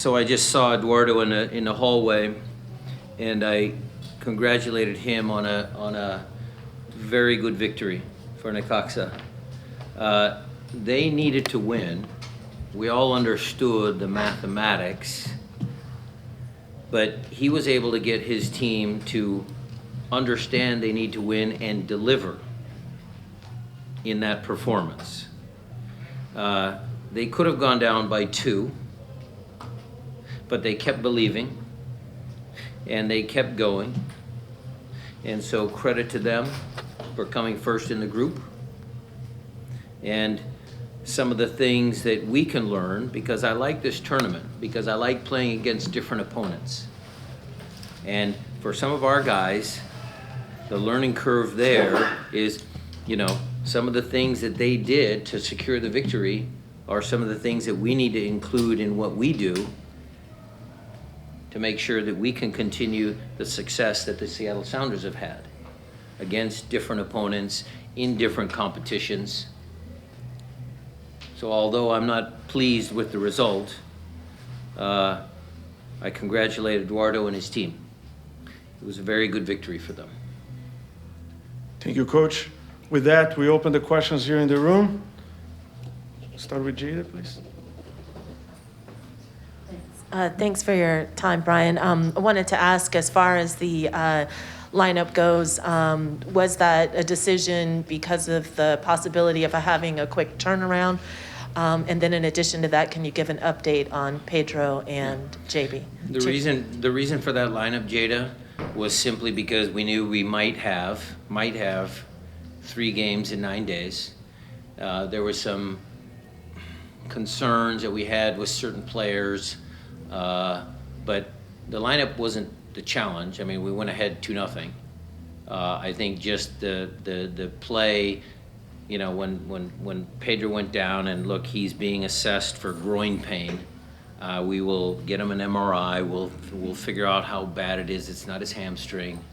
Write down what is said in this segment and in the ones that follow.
So I just saw Eduardo in the hallway, and I congratulated him on a very good victory for Necaxa. They needed to win. We all understood the mathematics, but he was able to get his team to understand they need to win and deliver in that performance. They could have gone down by 2. But they kept believing, and they kept going. And so credit to them for coming first in the group. And some of the things that we can learn, because I like this tournament, because I like playing against different opponents. And for some of our guys, the learning curve there is, some of the things that they did to secure the victory are some of the things that we need to include in what we do to make sure that we can continue the success that the Seattle Sounders have had against different opponents in different competitions. So although I'm not pleased with the result, I congratulate Eduardo and his team. It was a very good victory for them. Thank you, Coach. With that, we open the questions here in the room. Start with Jada, please. Thanks for your time, Brian. I wanted to ask, as far as the lineup goes, was that a decision because of the possibility of having a quick turnaround? And then in addition to that, can you give an update on Pedro and JB? The reason for that lineup, Jada, was simply because we knew we might have 3 games in 9 days. There were some concerns that we had with certain players. But the lineup wasn't the challenge. I mean, we went ahead 2-0. I think just the play, when Pedro went down, and look, he's being assessed for groin pain. We will get him an MRI. We'll figure out how bad it is. It's not his hamstring.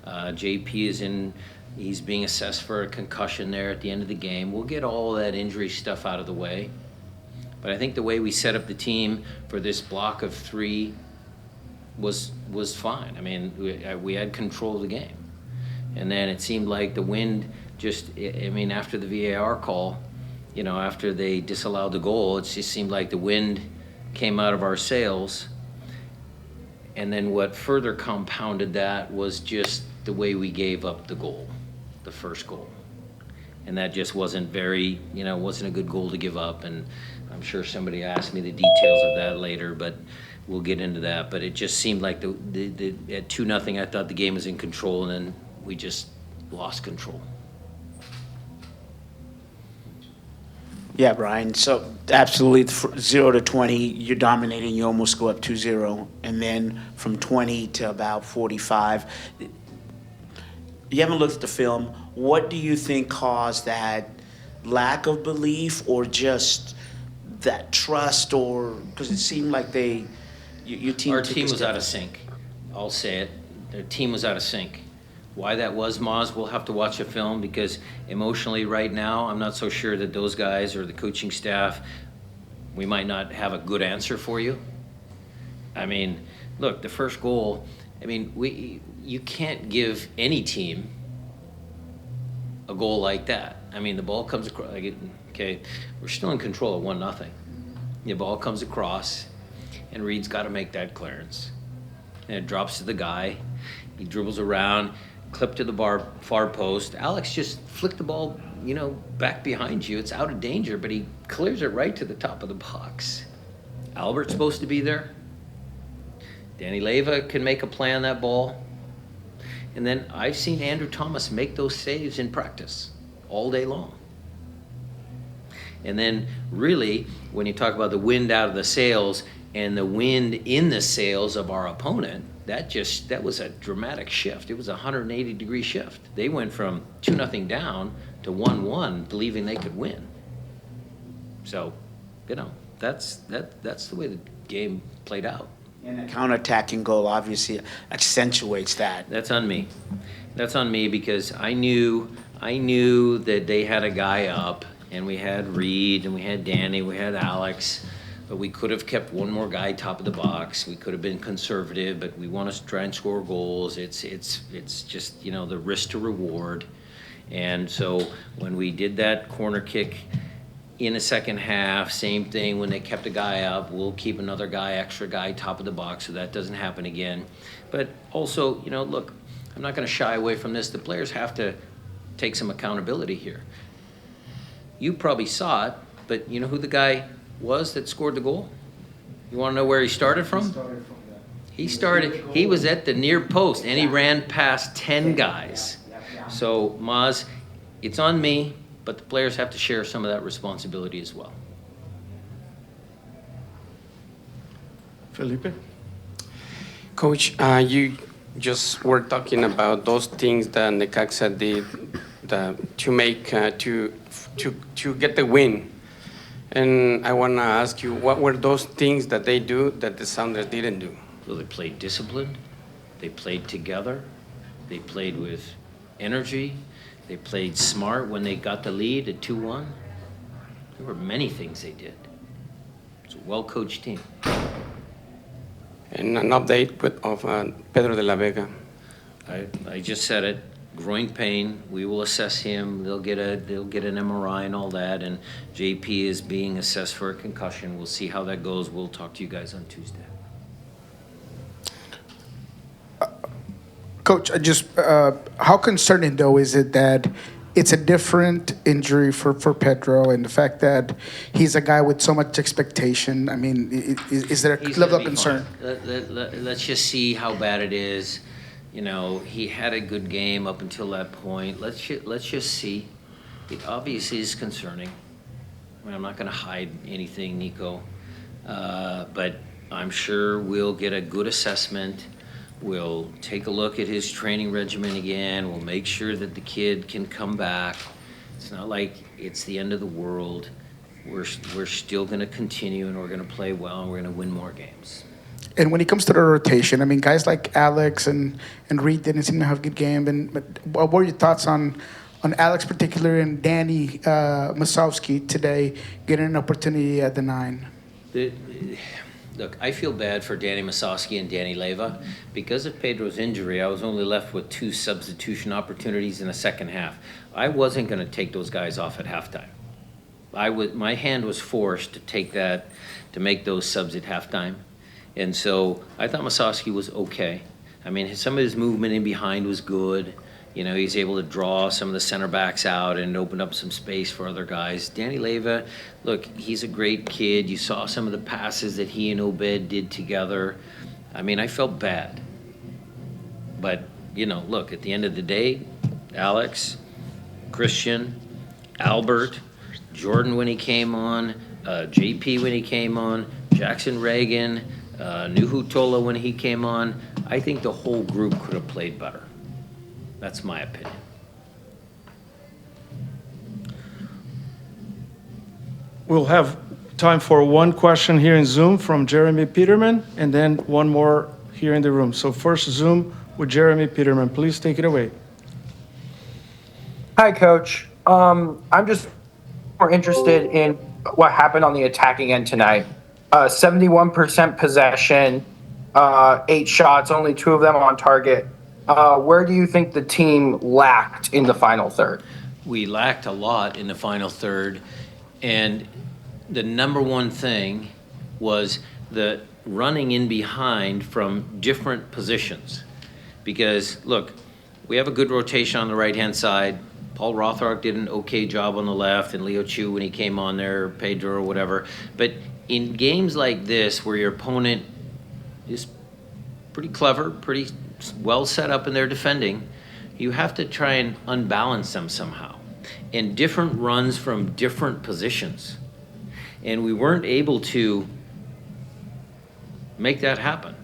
JP he's being assessed for a concussion there at the end of the game. We'll get all that injury stuff out of the way. But I think the way we set up the team for this block of 3 was fine. I mean, we had control of the game. And then it seemed like the wind after the VAR call, after they disallowed the goal, it just seemed like the wind came out of our sails. And then what further compounded that was just the way we gave up the goal, the first goal. And that just wasn't wasn't a good goal to give up. And I'm sure somebody asked me the details of that later, but we'll get into that. But it just seemed like at 2-0, I thought the game was in control, and then we just lost control. Yeah, Brian. So absolutely, 0 to 20, you're dominating. You almost go up 2-0, and then from 20 to about 45. You haven't looked at the film. What do you think caused that lack of belief, or just that trust, or because it seemed like your team. Our team was out of sync. I'll say it. Their team was out of sync. Why that was, Maz, we'll have to watch a film, because emotionally right now, I'm not so sure that those guys or the coaching staff, we might not have a good answer for you. I mean, look, the first goal, you can't give any team a goal like that. I mean, the ball comes across, okay, we're still in control at 1-0. The ball comes across, and Reed's got to make that clearance. And it drops to the guy. He dribbles around, clip to the far post. Alex just flicked the ball, back behind you. It's out of danger, but he clears it right to the top of the box. Albert's supposed to be there. Danny Leyva can make a play on that ball. And then I've seen Andrew Thomas make those saves in practice all day long. And then really, when you talk about the wind out of the sails and the wind in the sails of our opponent, that was a dramatic shift. It was a 180-degree shift. They went from 2-0 down to 1-1, believing they could win. So, that's the way the game played out. And the counterattacking goal obviously accentuates that. That's on me. That's on me, because I knew that they had a guy up, and we had Reed, and we had Danny, we had Alex. But we could have kept one more guy top of the box. We could have been conservative, but we want to try and score goals. It's just, you know, the risk to reward. And so when we did that corner kick in the second half, same thing, when they kept a guy up, we'll keep another guy, extra guy, top of the box, so that doesn't happen again. But also, you know, look, I'm not going to shy away from this. The players have to take some accountability here. You probably saw it, but you know who the guy was that scored the goal? You want to know where he started from? He was at the near post, and he ran past 10 guys. So, Maz, it's on me, but the players have to share some of that responsibility as well. Felipe? Coach, you just were talking about those things that Necaxa did to make to get the win, and I want to ask you, what were those things that they do that the Sounders didn't do? So they played disciplined, they played together, they played with energy, they played smart when they got the lead at 2-1. There were many things they did. It's a well-coached team. And an update of Pedro de la Vega. I just said it. Groin pain. We will assess him. They'll get an MRI and all that. And JP is being assessed for a concussion. We'll see how that goes. We'll talk to you guys on Tuesday. Coach, how concerning though is it that it's a different injury for Pedro, and the fact that he's a guy with so much expectation? I mean, is there a He's level gonna of be concern? fine. Let's just see how bad it is. You know, he had a good game up until that point. Let's just see. It obviously is concerning. I mean, I'm not going to hide anything, Nico. But I'm sure we'll get a good assessment. We'll take a look at his training regimen again. We'll make sure that the kid can come back. It's not like it's the end of the world. We're still going to continue, and we're going to play well, and we're going to win more games. And when it comes to the rotation, I mean, guys like Alex and Reed didn't seem to have a good game. But what were your thoughts on Alex particularly and Danny Masowski today getting an opportunity at the 9? Look, I feel bad for Danny Masowski and Danny Leyva. Because of Pedro's injury, I was only left with 2 substitution opportunities in the second half. I wasn't going to take those guys off at halftime. My hand was forced to make those subs at halftime. And so I thought Masowski was okay. I mean, some of his movement in behind was good. You know, he's able to draw some of the center backs out and open up some space for other guys. Danny Leyva, look, he's a great kid. You saw some of the passes that he and Obed did together. I mean, I felt bad. But, you know, look, at the end of the day, Alex, Christian, Albert, Jordan when he came on, JP when he came on, Jackson Reagan, Nuhu Tola when he came on. I think the whole group could have played better. That's my opinion. We'll have time for one question here in Zoom from Jeremy Peterman, and then one more here in the room. So first Zoom with Jeremy Peterman. Please take it away. Hi, Coach. I'm just more interested in what happened on the attacking end tonight. 71% possession, 8 shots, only 2 of them on target. Where do you think the team lacked in the final third? We lacked a lot in the final third, and the number one thing was the running in behind from different positions. Because, look, we have a good rotation on the right-hand side. Paul Rothrock did an okay job on the left, and Leo Chu when he came on there, Pedro or whatever. But in games like this, where your opponent is pretty clever, pretty well set up in their defending, you have to try and unbalance them somehow. And different runs from different positions. And we weren't able to make that happen.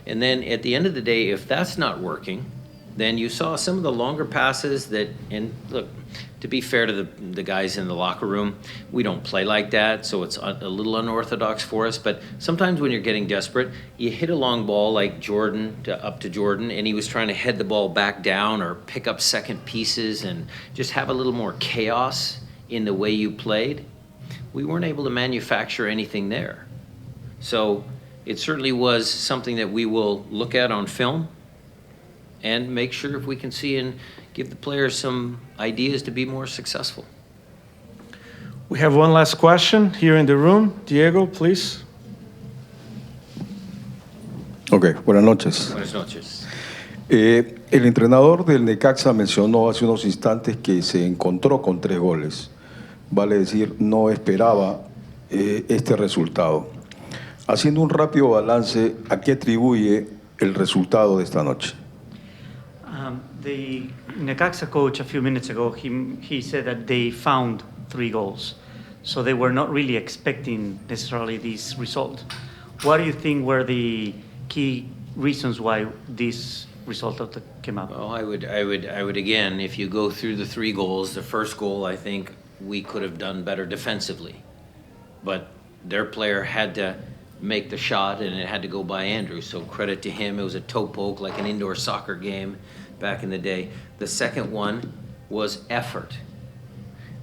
And then at the end of the day, if that's not working, then you saw some of the longer passes that, and look, to be fair to the guys in the locker room, we don't play like that, so it's a little unorthodox for us. But sometimes when you're getting desperate, you hit a long ball like Jordan, up to Jordan, and he was trying to head the ball back down or pick up second pieces and just have a little more chaos in the way you played. We weren't able to manufacture anything there. So it certainly was something that we will look at on film and make sure if we can see and give the players some ideas to be more successful. We have one last question here in the room. Diego, please. Ok, buenas noches. Buenas noches. El entrenador del Necaxa mencionó hace unos instantes que se encontró con 3 goles. Vale decir, no esperaba este resultado. Haciendo un rápido balance, ¿a qué atribuye el resultado de esta noche? The Necaxa coach a few minutes ago, he said that they found 3 goals. So they were not really expecting necessarily this result. What do you think were the key reasons why this result came up? Well, I would again, if you go through the 3 goals, the first goal, I think we could have done better defensively. But their player had to make the shot and it had to go by Andrew. So credit to him. It was a toe poke like an indoor soccer game back in the day. The second one was effort.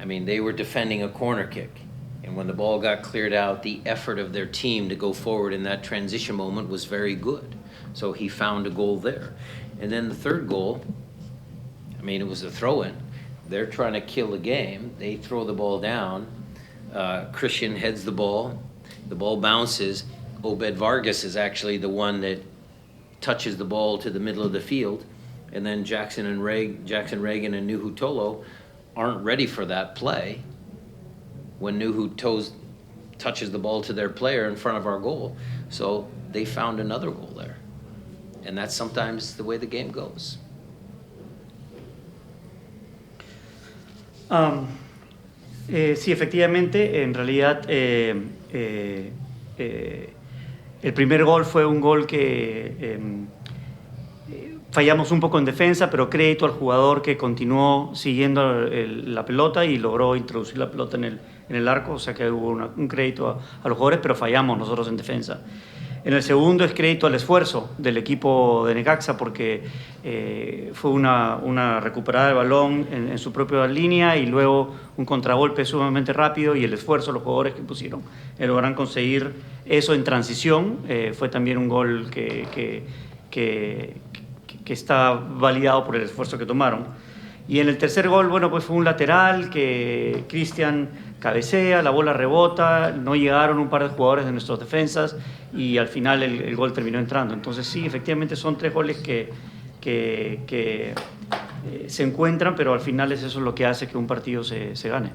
I mean, they were defending a corner kick. And when the ball got cleared out, the effort of their team to go forward in that transition moment was very good. So he found a goal there. And then the third goal, I mean, it was a throw-in. They're trying to kill the game. They throw the ball down. Christian heads the ball bounces. Obed Vargas is actually the one that touches the ball to the middle of the field. And then Jackson Reagan and Nuhu Tolo aren't ready for that play when Nuhu touches the ball to their player in front of our goal. So they found another goal there. And that's sometimes the way the game goes. Sí, efectivamente, en realidad el primer gol fue un gol que fallamos un poco en defensa, pero crédito al jugador que continuó siguiendo la pelota y logró introducir la pelota en el arco, o sea que hubo un crédito a los jugadores, pero fallamos nosotros en defensa. En el segundo es crédito al esfuerzo del equipo de Necaxa porque fue una recuperada de balón en su propia línea y luego un contragolpe sumamente rápido y el esfuerzo de los jugadores que pusieron lograron conseguir eso en transición. Fue también un gol que está validado por el esfuerzo que tomaron. Y en el tercer gol, bueno, pues fue un lateral que Cristian cabecea, la bola rebota, no llegaron un par de jugadores de nuestras defensas y al final el gol terminó entrando. Entonces sí, efectivamente son 3 goles que se encuentran, pero al final es eso lo que hace que un partido se gane.